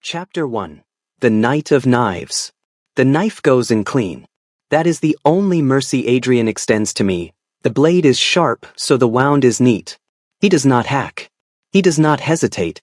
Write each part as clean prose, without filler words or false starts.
Chapter 1. The Knight of Knives. The knife goes in clean. That is the only mercy Adrian extends to me. The blade is sharp, so the wound is neat. He does not hack. He does not hesitate.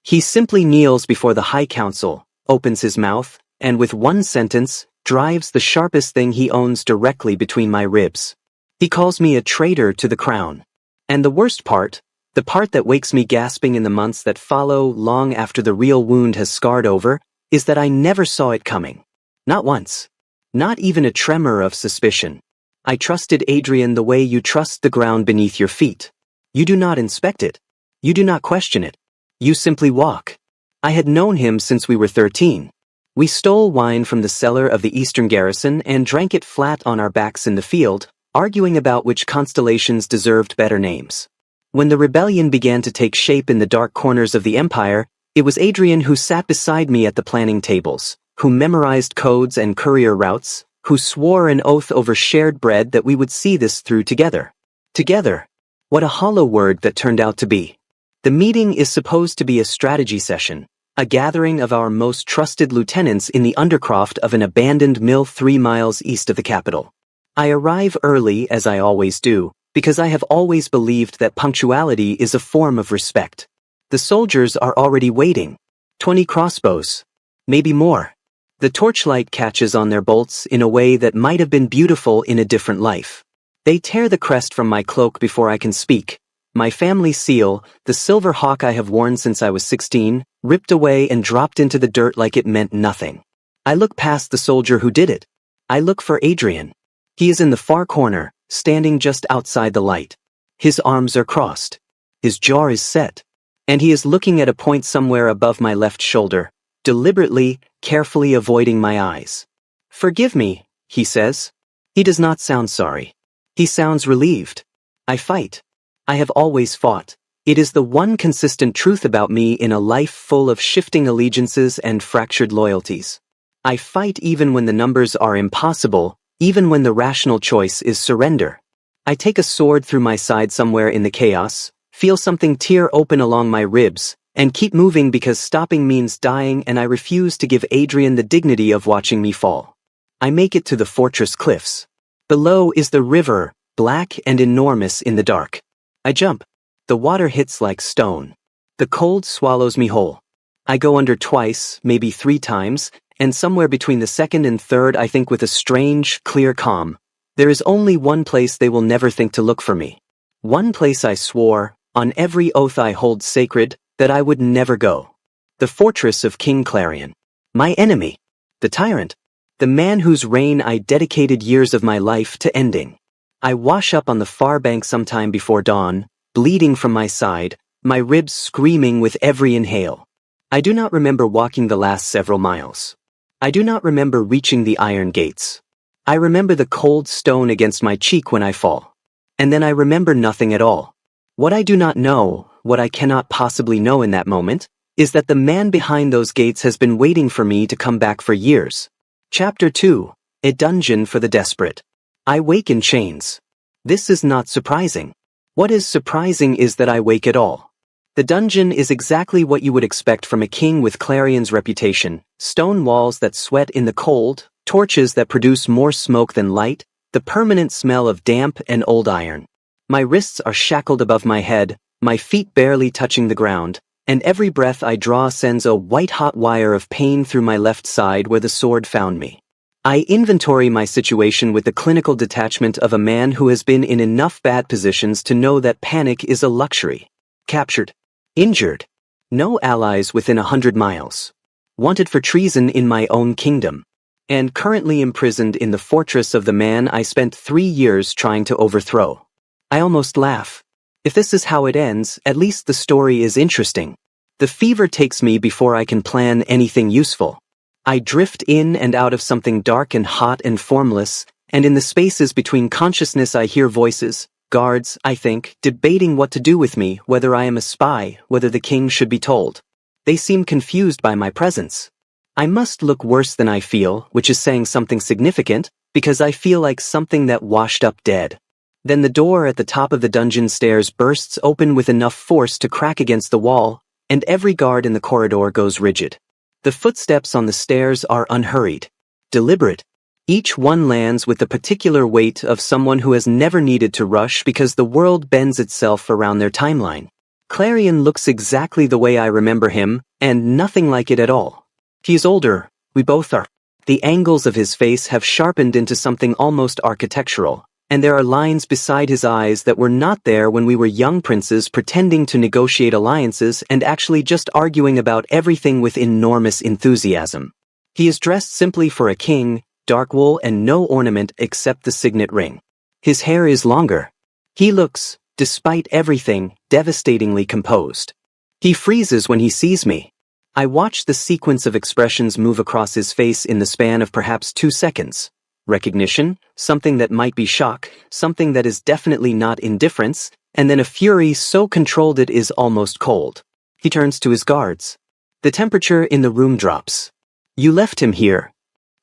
He simply kneels before the High Council, opens his mouth, and with one sentence, drives the sharpest thing he owns directly between my ribs. He calls me a traitor to the crown. And the worst part, the part that wakes me gasping in the months that follow long after the real wound has scarred over, is that I never saw it coming. Not once. Not even a tremor of suspicion. I trusted Adrian the way you trust the ground beneath your feet. You do not inspect it. You do not question it. You simply walk. I had known him since we were 13. We stole wine from the cellar of the Eastern Garrison and drank it flat on our backs in the field, arguing about which constellations deserved better names. When the rebellion began to take shape in the dark corners of the Empire, it was Adrian who sat beside me at the planning tables, who memorized codes and courier routes, who swore an oath over shared bread that we would see this through together. Together. What a hollow word that turned out to be. The meeting is supposed to be a strategy session, a gathering of our most trusted lieutenants in the undercroft of an abandoned mill 3 miles east of the capital. I arrive early, as I always do, because I have always believed that punctuality is a form of respect. The soldiers are already waiting. 20 crossbows. Maybe more. The torchlight catches on their bolts in a way that might have been beautiful in a different life. They tear the crest from my cloak before I can speak. My family seal, the silver hawk I have worn since I was 16, ripped away and dropped into the dirt like it meant nothing. I look past the soldier who did it. I look for Adrian. He is in the far corner, standing just outside the light. His arms are crossed. His jaw is set. And he is looking at a point somewhere above my left shoulder, deliberately, carefully avoiding my eyes. "Forgive me," he says. He does not sound sorry. He sounds relieved. I fight. I have always fought. It is the one consistent truth about me in a life full of shifting allegiances and fractured loyalties. I fight even when the numbers are impossible, even when the rational choice is surrender. I take a sword through my side somewhere in the chaos, feel something tear open along my ribs, and keep moving because stopping means dying, and I refuse to give Adrian the dignity of watching me fall. I make it to the fortress cliffs. Below is the river, black and enormous in the dark. I jump. The water hits like stone. The cold swallows me whole. I go under twice, maybe 3 times, and somewhere between the second and third I think with a strange, clear calm. There is only one place they will never think to look for me. One place I swore, on every oath I hold sacred, that I would never go. The fortress of King Clarion. My enemy. The tyrant. The man whose reign I dedicated years of my life to ending. I wash up on the far bank sometime before dawn, bleeding from my side, my ribs screaming with every inhale. I do not remember walking the last several miles. I do not remember reaching the iron gates. I remember the cold stone against my cheek when I fall. And then I remember nothing at all. What I do not know, what I cannot possibly know in that moment, is that the man behind those gates has been waiting for me to come back for years. Chapter 2. A Dungeon for the Desperate. I wake in chains. This is not surprising. What is surprising is that I wake at all. The dungeon is exactly what you would expect from a king with Clarion's reputation: stone walls that sweat in the cold, torches that produce more smoke than light, the permanent smell of damp and old iron. My wrists are shackled above my head, my feet barely touching the ground, and every breath I draw sends a white-hot wire of pain through my left side where the sword found me. I inventory my situation with the clinical detachment of a man who has been in enough bad positions to know that panic is a luxury. Captured. Injured. No allies within 100 miles. Wanted for treason in my own kingdom. And currently imprisoned in the fortress of the man I spent 3 years trying to overthrow. I almost laugh. If this is how it ends, at least the story is interesting. The fever takes me before I can plan anything useful. I drift in and out of something dark and hot and formless, and in the spaces between consciousness I hear voices, guards, I think, debating what to do with me, whether I am a spy, whether the king should be told. They seem confused by my presence. I must look worse than I feel, which is saying something significant, because I feel like something that washed up dead. Then the door at the top of the dungeon stairs bursts open with enough force to crack against the wall, and every guard in the corridor goes rigid. The footsteps on the stairs are unhurried, deliberate. Each one lands with the particular weight of someone who has never needed to rush because the world bends itself around their timeline. Clarion looks exactly the way I remember him, and nothing like it at all. He is older, we both are. The angles of his face have sharpened into something almost architectural, and there are lines beside his eyes that were not there when we were young princes pretending to negotiate alliances and actually just arguing about everything with enormous enthusiasm. He is dressed simply for a king, dark wool and no ornament except the signet ring. His hair is longer. He looks, despite everything, devastatingly composed. He freezes when he sees me. I watch the sequence of expressions move across his face in the span of perhaps 2 seconds. Recognition, something that might be shock, something that is definitely not indifference, and then a fury so controlled it is almost cold. He turns to his guards. The temperature in the room drops. You left him here.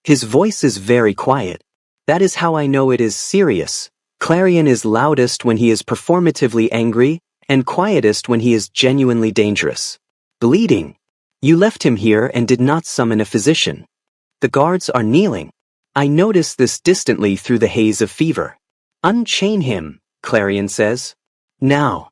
His voice is very quiet. That is how I know it is serious. Clarion is loudest when he is performatively angry, and quietest when he is genuinely dangerous. Bleeding. You left him here and did not summon a physician. The guards are kneeling. I notice this distantly through the haze of fever. Unchain him, Clarion says. Now.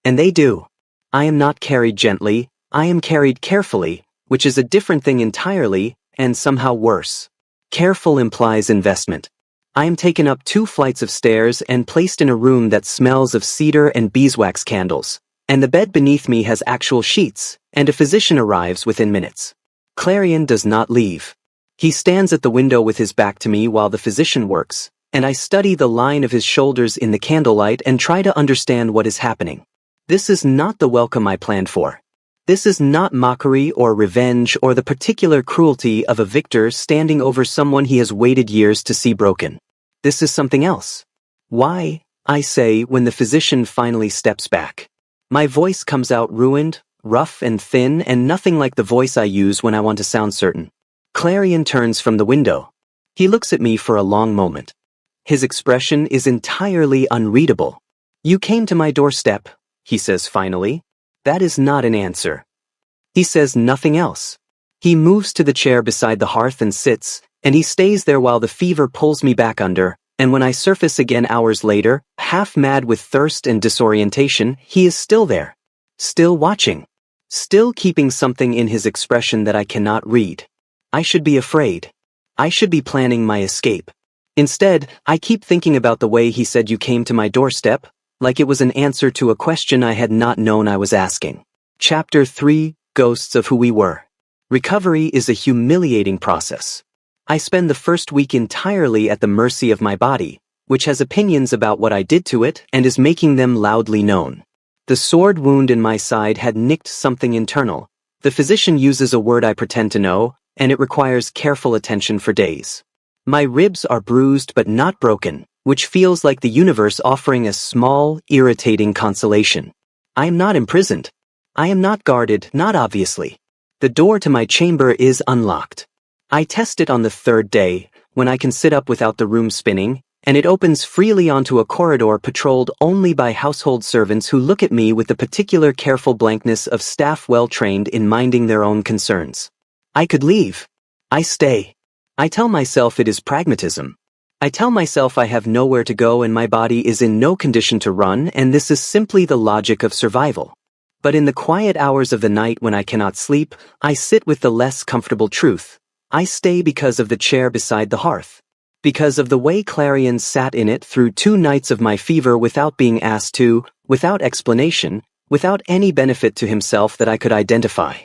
And they do. I am not carried gently, I am carried carefully, which is a different thing entirely, and somehow worse. Careful implies investment. I am taken up 2 flights of stairs and placed in a room that smells of cedar and beeswax candles, and the bed beneath me has actual sheets, and a physician arrives within minutes. Clarion does not leave. He stands at the window with his back to me while the physician works, and I study the line of his shoulders in the candlelight and try to understand what is happening. This is not the welcome I planned for. This is not mockery or revenge or the particular cruelty of a victor standing over someone he has waited years to see broken. This is something else. Why, I say when the physician finally steps back. My voice comes out ruined, rough and thin, and nothing like the voice I use when I want to sound certain. Clarion turns from the window. He looks at me for a long moment. His expression is entirely unreadable. You came to my doorstep, he says finally. That is not an answer. He says nothing else. He moves to the chair beside the hearth and sits, and he stays there while the fever pulls me back under, and when I surface again hours later, half mad with thirst and disorientation, he is still there. Still watching. Still keeping something in his expression that I cannot read. I should be afraid. I should be planning my escape. Instead, I keep thinking about the way he said you came to my doorstep, like it was an answer to a question I had not known I was asking. Chapter 3, Ghosts of Who We Were. Recovery is a humiliating process. I spend the first week entirely at the mercy of my body, which has opinions about what I did to it and is making them loudly known. The sword wound in my side had nicked something internal. The physician uses a word I pretend to know, and it requires careful attention for days. My ribs are bruised but not broken, which feels like the universe offering a small, irritating consolation. I am not imprisoned. I am not guarded, not obviously. The door to my chamber is unlocked. I test it on the 3rd day, when I can sit up without the room spinning, and it opens freely onto a corridor patrolled only by household servants who look at me with the particular careful blankness of staff well trained in minding their own concerns. I could leave. I stay. I tell myself it is pragmatism. I tell myself I have nowhere to go and my body is in no condition to run, and this is simply the logic of survival. But in the quiet hours of the night when I cannot sleep, I sit with the less comfortable truth. I stay because of the chair beside the hearth. Because of the way Clarion sat in it through 2 nights of my fever without being asked to, without explanation, without any benefit to himself that I could identify.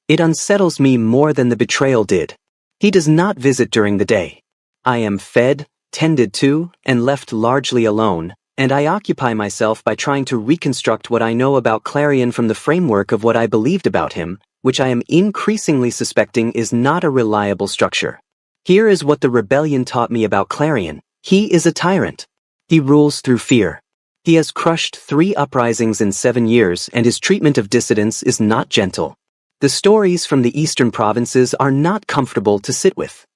It unsettles me more than the betrayal did. He does not visit during the day. I am fed, tended to, and left largely alone, and I occupy myself by trying to reconstruct what I know about Clarion from the framework of what I believed about him, which I am increasingly suspecting is not a reliable structure. Here is what the rebellion taught me about Clarion. He is a tyrant. He rules through fear. He has crushed 3 uprisings in 7 years, and his treatment of dissidents is not gentle. The stories from the eastern provinces are not comfortable to sit with.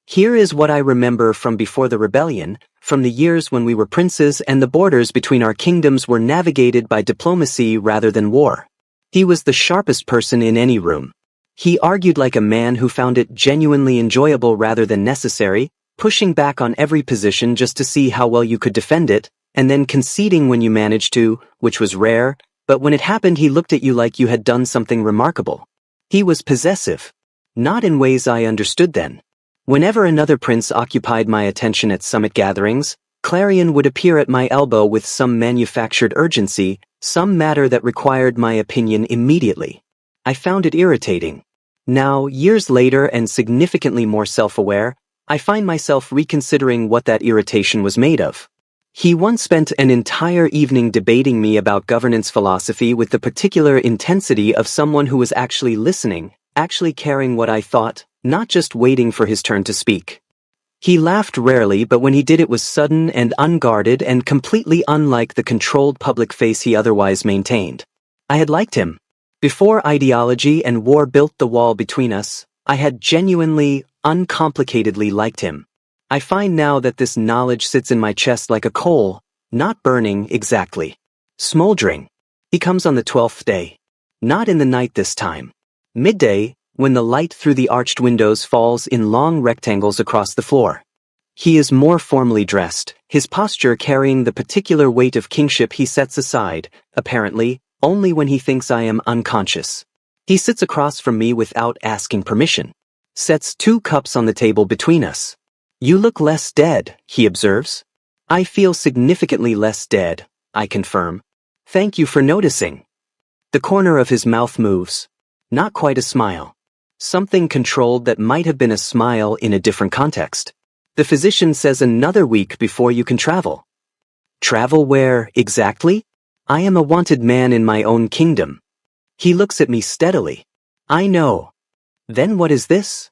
Here is what I remember from before the rebellion, from the years when we were princes and the borders between our kingdoms were navigated by diplomacy rather than war. He was the sharpest person in any room. He argued like a man who found it genuinely enjoyable rather than necessary, pushing back on every position just to see how well you could defend it, and then conceding when you managed to, which was rare, but when it happened he looked at you like you had done something remarkable. He was possessive. Not in ways I understood then. Whenever another prince occupied my attention at summit gatherings, Clarion would appear at my elbow with some manufactured urgency, some matter that required my opinion immediately. I found it irritating. Now, years later and significantly more self-aware, I find myself reconsidering what that irritation was made of. He once spent an entire evening debating me about governance philosophy with the particular intensity of someone who was actually listening, actually caring what I thought, not just waiting for his turn to speak. He laughed rarely, but when he did it was sudden and unguarded and completely unlike the controlled public face he otherwise maintained. I had liked him. Before ideology and war built the wall between us, I had genuinely, uncomplicatedly liked him. I find now that this knowledge sits in my chest like a coal, not burning exactly. Smoldering. He comes on the 12th day. Not in the night this time. Midday, when the light through the arched windows falls in long rectangles across the floor. He is more formally dressed, his posture carrying the particular weight of kingship he sets aside, apparently, only when he thinks I am unconscious. He sits across from me without asking permission. Sets 2 cups on the table between us. You look less dead, he observes. I feel significantly less dead, I confirm. Thank you for noticing. The corner of his mouth moves. Not quite a smile. Something controlled that might have been a smile in a different context. The physician says another week before you can travel. Travel where, exactly? I am a wanted man in my own kingdom. He looks at me steadily. I know. Then what is this?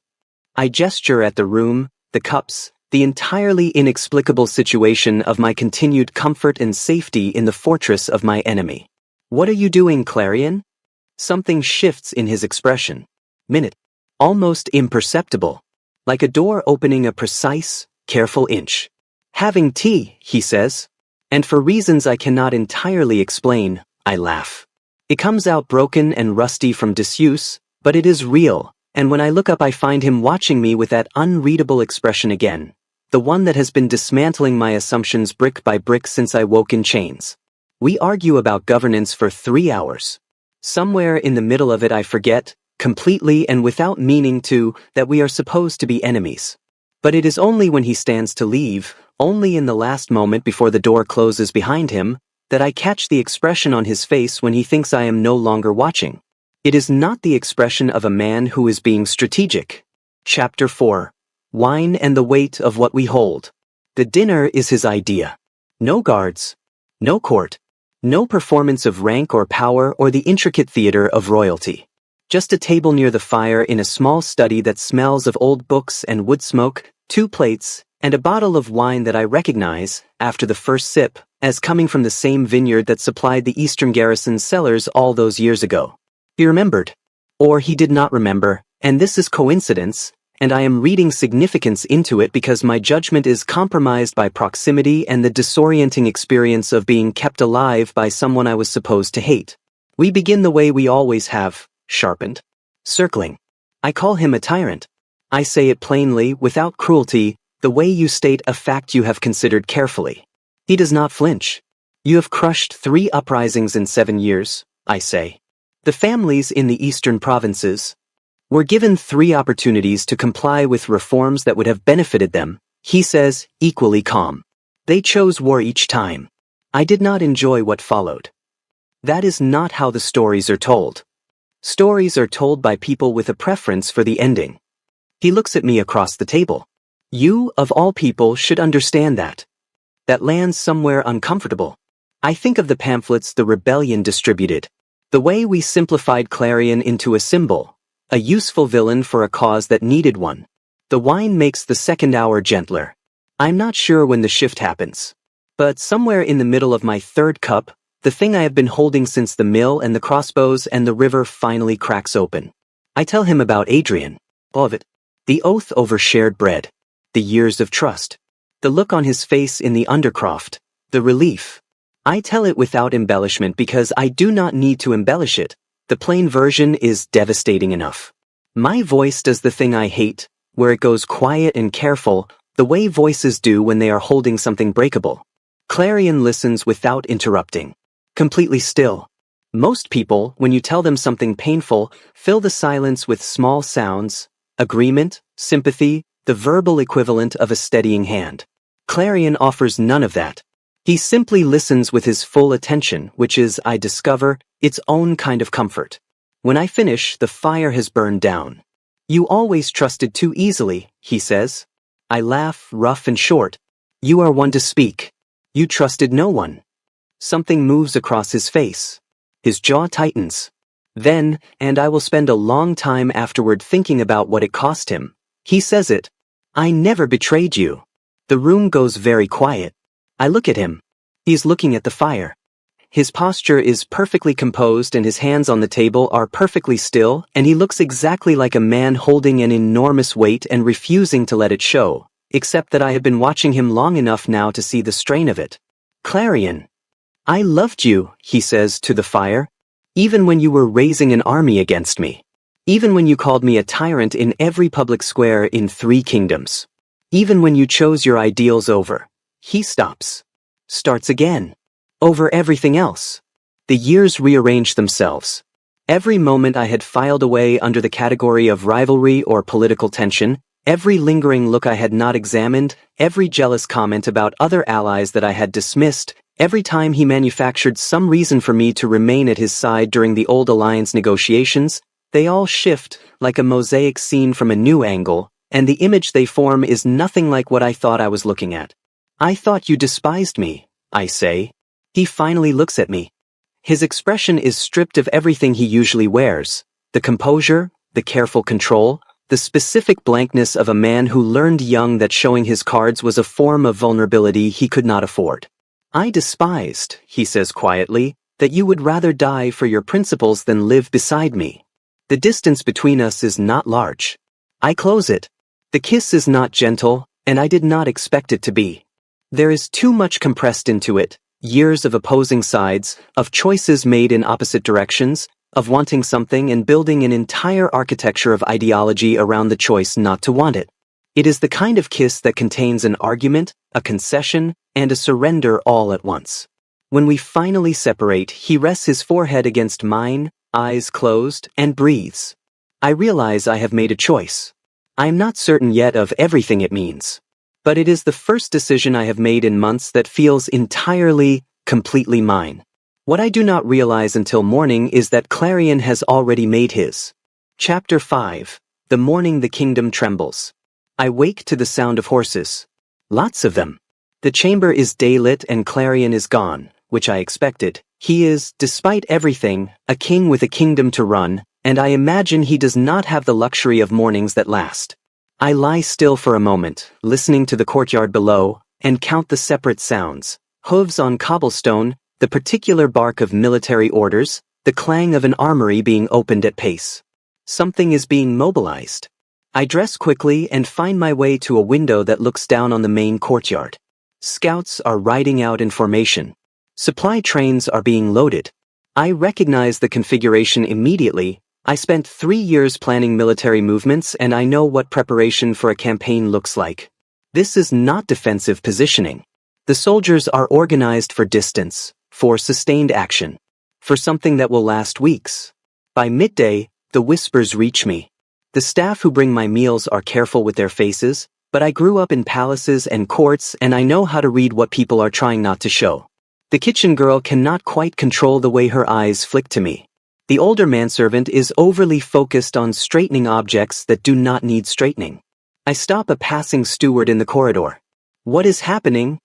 I gesture at the room, the cups, the entirely inexplicable situation of my continued comfort and safety in the fortress of my enemy. What are you doing, Clarion? Something shifts in his expression. Minute. Almost imperceptible. Like a door opening a precise, careful inch. Having tea, he says. And for reasons I cannot entirely explain, I laugh. It comes out broken and rusty from disuse, but it is real, and when I look up I find him watching me with that unreadable expression again. The one that has been dismantling my assumptions brick by brick since I woke in chains. We argue about governance for 3 hours. Somewhere in the middle of it I forget, completely and without meaning to, that we are supposed to be enemies. But it is only when he stands to leave, only in the last moment before the door closes behind him, that I catch the expression on his face when he thinks I am no longer watching. It is not the expression of a man who is being strategic. Chapter 4. Wine and the weight of what we hold. The dinner is his idea. No guards. No court. No performance of rank or power or the intricate theater of royalty. Just a table near the fire in a small study that smells of old books and wood smoke, 2 plates, and a bottle of wine that I recognize, after the first sip, as coming from the same vineyard that supplied the Eastern Garrison's cellars all those years ago. He remembered. Or he did not remember, and this is coincidence, and I am reading significance into it because my judgment is compromised by proximity and the disorienting experience of being kept alive by someone I was supposed to hate. We begin the way we always have, sharpened. Circling. I call him a tyrant. I say it plainly, without cruelty, the way you state a fact you have considered carefully. He does not flinch. You have crushed 3 uprisings in 7 years, I say. The families in the eastern provinces were given 3 opportunities to comply with reforms that would have benefited them, he says, equally calm. They chose war each time. I did not enjoy what followed. That is not how the stories are told. Stories are told by people with a preference for the ending. He looks at me across the table. You, of all people, should understand that. That lands somewhere uncomfortable. I think of the pamphlets the rebellion distributed. The way we simplified Clarion into a symbol, a useful villain for a cause that needed one. The wine makes the second hour gentler. I'm not sure when the shift happens. But somewhere in the middle of my 3rd cup, the thing I have been holding since the mill and the crossbows and the river finally cracks open. I tell him about Adrian, Bovet, the oath over shared bread, the years of trust, the look on his face in the undercroft, the relief. I tell it without embellishment because I do not need to embellish it. The plain version is devastating enough. My voice does the thing I hate, where it goes quiet and careful, the way voices do when they are holding something breakable. Clarion listens without interrupting. Completely still. Most people, when you tell them something painful, fill the silence with small sounds, agreement, sympathy, the verbal equivalent of a steadying hand. Clarion offers none of that. He simply listens with his full attention, which is, I discover, its own kind of comfort. When I finish, the fire has burned down. You always trusted too easily, he says. I laugh, rough and short. You are one to speak. You trusted no one. Something moves across his face. His jaw tightens. Then, and I will spend a long time afterward thinking about what it cost him, he says it. I never betrayed you. The room goes very quiet. I look at him. He's looking at the fire. His posture is perfectly composed and his hands on the table are perfectly still, and he looks exactly like a man holding an enormous weight and refusing to let it show, except that I have been watching him long enough now to see the strain of it. Clarion. I loved you, he says to the fire, even when you were raising an army against me. Even when you called me a tyrant in every public square in 3 kingdoms. Even when you chose your ideals over. He stops. Starts again. Over everything else. The years rearrange themselves. Every moment I had filed away under the category of rivalry or political tension, every lingering look I had not examined, every jealous comment about other allies that I had dismissed, every time he manufactured some reason for me to remain at his side during the old alliance negotiations, they all shift, like a mosaic seen from a new angle, and the image they form is nothing like what I thought I was looking at. I thought you despised me, I say. He finally looks at me. His expression is stripped of everything he usually wears, the composure, the careful control, the specific blankness of a man who learned young that showing his cards was a form of vulnerability he could not afford. I despised, he says quietly, that you would rather die for your principles than live beside me. The distance between us is not large. I close it. The kiss is not gentle, and I did not expect it to be. There is too much compressed into it, years of opposing sides, of choices made in opposite directions, of wanting something and building an entire architecture of ideology around the choice not to want it. It is the kind of kiss that contains an argument, a concession, and a surrender all at once. When we finally separate, he rests his forehead against mine, eyes closed, and breathes. I realize I have made a choice. I am not certain yet of everything it means. But it is the first decision I have made in months that feels entirely, completely mine. What I do not realize until morning is that Clarion has already made his. Chapter 5. The morning the kingdom trembles. I wake to the sound of horses. Lots of them. The chamber is daylit and Clarion is gone, which I expected. He is, despite everything, a king with a kingdom to run, and I imagine he does not have the luxury of mornings that last. I lie still for a moment, listening to the courtyard below, and count the separate sounds. Hooves on cobblestone, the particular bark of military orders, the clang of an armory being opened at pace. Something is being mobilized. I dress quickly and find my way to a window that looks down on the main courtyard. Scouts are riding out in formation. Supply trains are being loaded. I recognize the configuration immediately. I spent 3 years planning military movements and I know what preparation for a campaign looks like. This is not defensive positioning. The soldiers are organized for distance, for sustained action, for something that will last weeks. By midday, the whispers reach me. The staff who bring my meals are careful with their faces, but I grew up in palaces and courts and I know how to read what people are trying not to show. The kitchen girl cannot quite control the way her eyes flick to me. The older manservant is overly focused on straightening objects that do not need straightening. I stop a passing steward in the corridor. What is happening?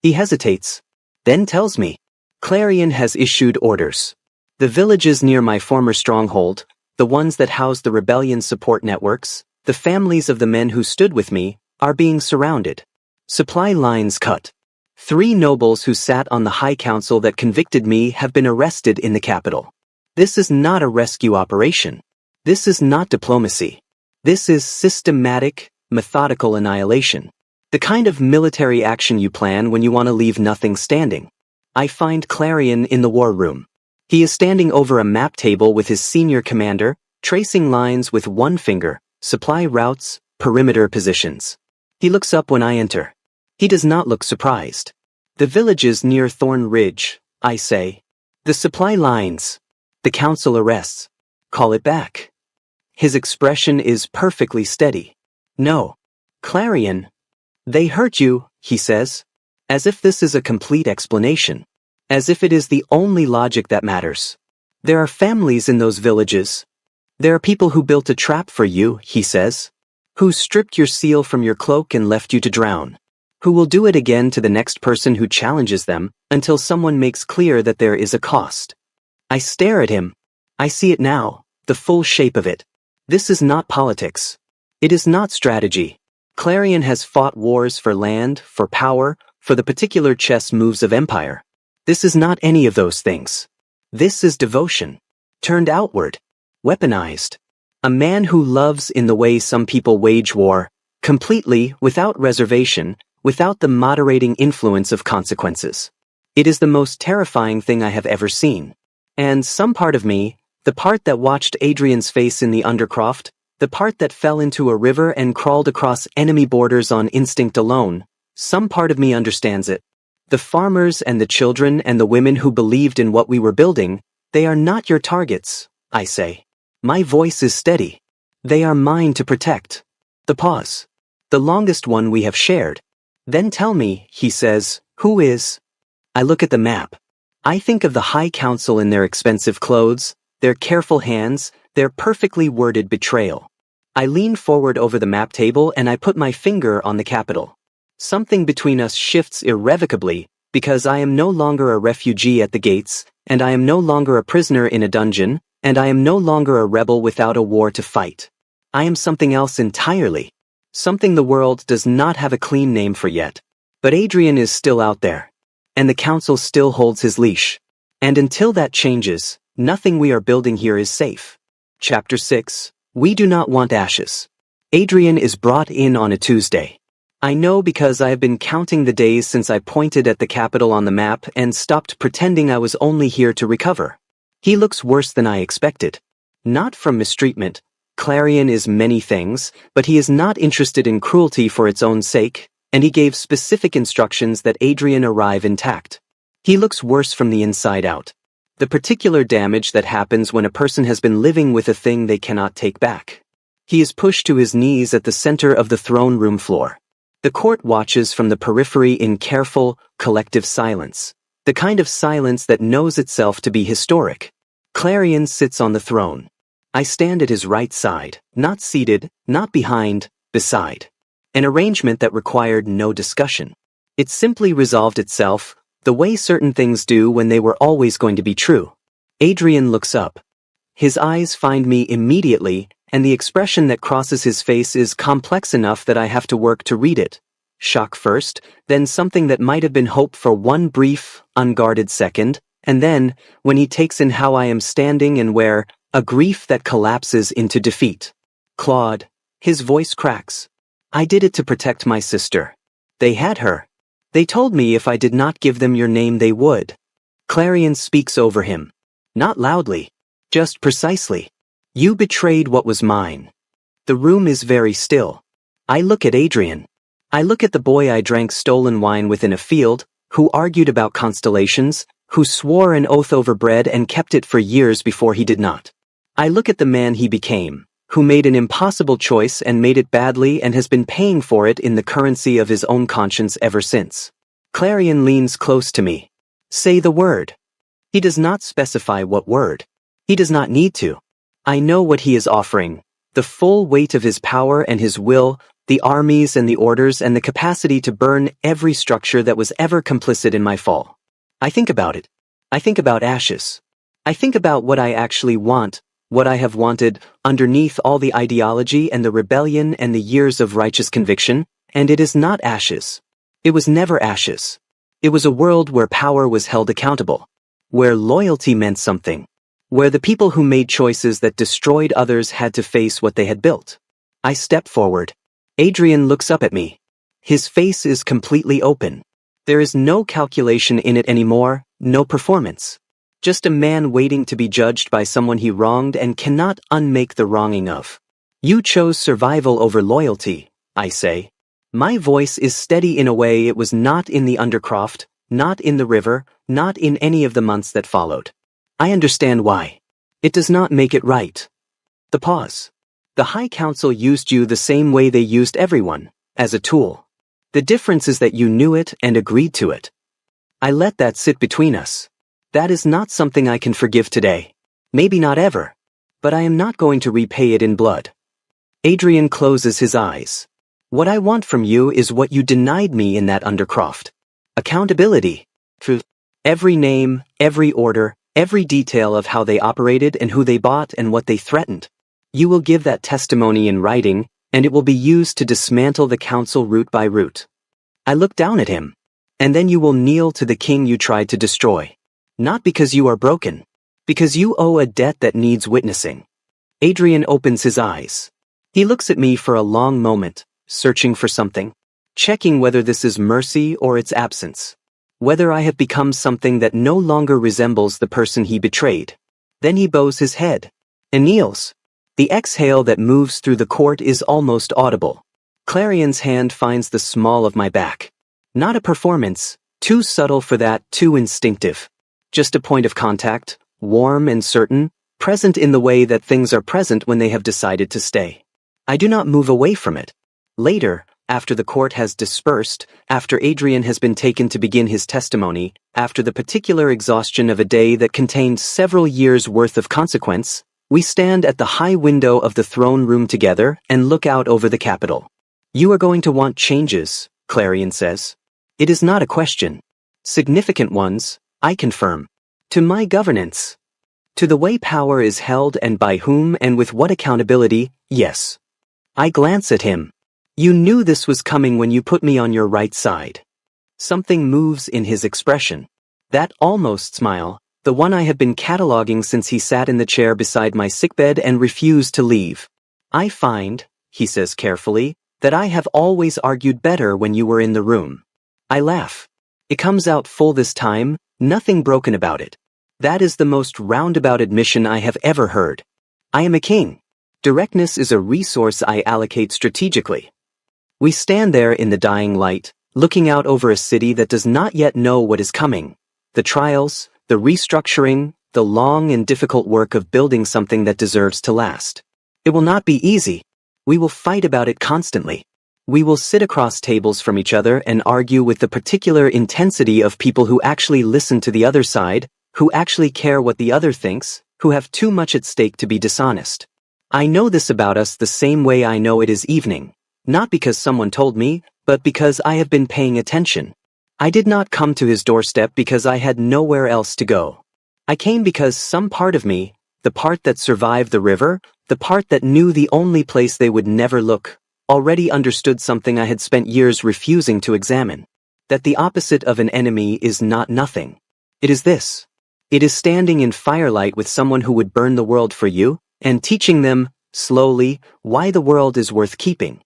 He hesitates, then tells me. Clarion has issued orders. The villages near my former stronghold, the ones that house the rebellion support networks, the families of the men who stood with me, are being surrounded. Supply lines cut. 3 nobles who sat on the high council that convicted me have been arrested in the capital. This is not a rescue operation. This is not diplomacy. This is systematic, methodical annihilation. The kind of military action you plan when you want to leave nothing standing. I find Clarion in the war room. He is standing over a map table with his senior commander, tracing lines with one finger, supply routes, perimeter positions. He looks up when I enter. He does not look surprised. The village is near Thorn Ridge, I say. The supply lines. The council arrests. Call it back. His expression is perfectly steady. No. Clarion. They hurt you, he says. As if this is a complete explanation. As if it is the only logic that matters. There are families in those villages. There are people who built a trap for you, he says. Who stripped your seal from your cloak and left you to drown. Who will do it again to the next person who challenges them until someone makes clear that there is a cost. I stare at him. I see it now, the full shape of it. This is not politics. It is not strategy. Clarion has fought wars for land, for power, for the particular chess moves of empire. This is not any of those things. This is devotion. Turned outward. Weaponized. A man who loves in the way some people wage war, completely, without reservation, without the moderating influence of consequences. It is the most terrifying thing I have ever seen. And some part of me, the part that watched Adrian's face in the Undercroft, the part that fell into a river and crawled across enemy borders on instinct alone, some part of me understands it. The farmers and the children and the women who believed in what we were building, they are not your targets, I say. My voice is steady. They are mine to protect. The pause. The longest one we have shared. Then tell me, he says, who is? I look at the map. I think of the High Council in their expensive clothes, their careful hands, their perfectly worded betrayal. I lean forward over the map table and I put my finger on the capital. Something between us shifts irrevocably because I am no longer a refugee at the gates, and I am no longer a prisoner in a dungeon, and I am no longer a rebel without a war to fight. I am something else entirely. Something the world does not have a clean name for yet. But Adrian is still out there. And the council still holds his leash. And until that changes, nothing we are building here is safe. Chapter 6. We do not want ashes. Adrian is brought in on a Tuesday. I know because I have been counting the days since I pointed at the capital on the map and stopped pretending I was only here to recover. He looks worse than I expected. Not from mistreatment. Clarion is many things, but he is not interested in cruelty for its own sake, and he gave specific instructions that Adrian arrive intact. He looks worse from the inside out. The particular damage that happens when a person has been living with a thing they cannot take back. He is pushed to his knees at the center of the throne room floor. The court watches from the periphery in careful, collective silence. The kind of silence that knows itself to be historic. Clarion sits on the throne. I stand at his right side, not seated, not behind, beside. An arrangement that required no discussion. It simply resolved itself, the way certain things do when they were always going to be true. Adrian looks up. His eyes find me immediately, and the expression that crosses his face is complex enough that I have to work to read it. Shock first, then something that might have been hope for one brief, unguarded second, and then, when he takes in how I am standing and where, a grief that collapses into defeat. Claude. His voice cracks. I did it to protect my sister. They had her. They told me if I did not give them your name they would. Clarion speaks over him. Not loudly. Just precisely. You betrayed what was mine. The room is very still. I look at Adrian. I look at the boy I drank stolen wine with in a field, who argued about constellations, who swore an oath over bread and kept it for years before he did not. I look at the man he became, who made an impossible choice and made it badly and has been paying for it in the currency of his own conscience ever since. Clarion leans close to me. Say the word. He does not specify what word. He does not need to. I know what he is offering. The full weight of his power and his will, the armies and the orders and the capacity to burn every structure that was ever complicit in my fall. I think about it. I think about ashes. I think about what I actually want, what I have wanted, underneath all the ideology and the rebellion and the years of righteous conviction, and it is not ashes. It was never ashes. It was a world where power was held accountable, where loyalty meant something, where the people who made choices that destroyed others had to face what they had built. I step forward. Adrian looks up at me. His face is completely open. There is no calculation in it anymore, no performance. Just a man waiting to be judged by someone he wronged and cannot unmake the wronging of. You chose survival over loyalty, I say. My voice is steady in a way it was not in the Undercroft, not in the river, not in any of the months that followed. I understand why. It does not make it right. The pause. The High Council used you the same way they used everyone, as a tool. The difference is that you knew it and agreed to it. I let that sit between us. That is not something I can forgive today. Maybe not ever. But I am not going to repay it in blood. Adrian closes his eyes. What I want from you is what you denied me in that Undercroft. Accountability. For every name, every order, every detail of how they operated and who they bought and what they threatened. You will give that testimony in writing, and it will be used to dismantle the council root by root. I look down at him. And then you will kneel to the king you tried to destroy. Not because you are broken. Because you owe a debt that needs witnessing. Adrian opens his eyes. He looks at me for a long moment, searching for something. Checking whether this is mercy or its absence. Whether I have become something that no longer resembles the person he betrayed. Then he bows his head. And kneels. The exhale that moves through the court is almost audible. Clarion's hand finds the small of my back. Not a performance, too subtle for that, too instinctive. Just a point of contact, warm and certain, present in the way that things are present when they have decided to stay. I do not move away from it. Later, after the court has dispersed, after Adrian has been taken to begin his testimony, after the particular exhaustion of a day that contained several years' worth of consequence, we stand at the high window of the throne room together and look out over the Capitol. You are going to want changes, Clarion says. It is not a question. Significant ones, I confirm. To my governance. To the way power is held and by whom and with what accountability, yes. I glance at him. You knew this was coming when you put me on your right side. Something moves in his expression. That almost smile, the one I have been cataloging since he sat in the chair beside my sickbed and refused to leave. I find, he says carefully, that I have always argued better when you were in the room. I laugh. It comes out full this time, nothing broken about it. That is the most roundabout admission I have ever heard. I am a king. Directness is a resource I allocate strategically. We stand there in the dying light, looking out over a city that does not yet know what is coming. The trials, the restructuring, the long and difficult work of building something that deserves to last. It will not be easy. We will fight about it constantly. We will sit across tables from each other and argue with the particular intensity of people who actually listen to the other side, who actually care what the other thinks, who have too much at stake to be dishonest. I know this about us the same way I know it is evening, not because someone told me, but because I have been paying attention. I did not come to his doorstep because I had nowhere else to go. I came because some part of me, the part that survived the river, the part that knew the only place they would never look, already understood something I had spent years refusing to examine. That the opposite of an enemy is not nothing. It is this. It is standing in firelight with someone who would burn the world for you, and teaching them, slowly, why the world is worth keeping.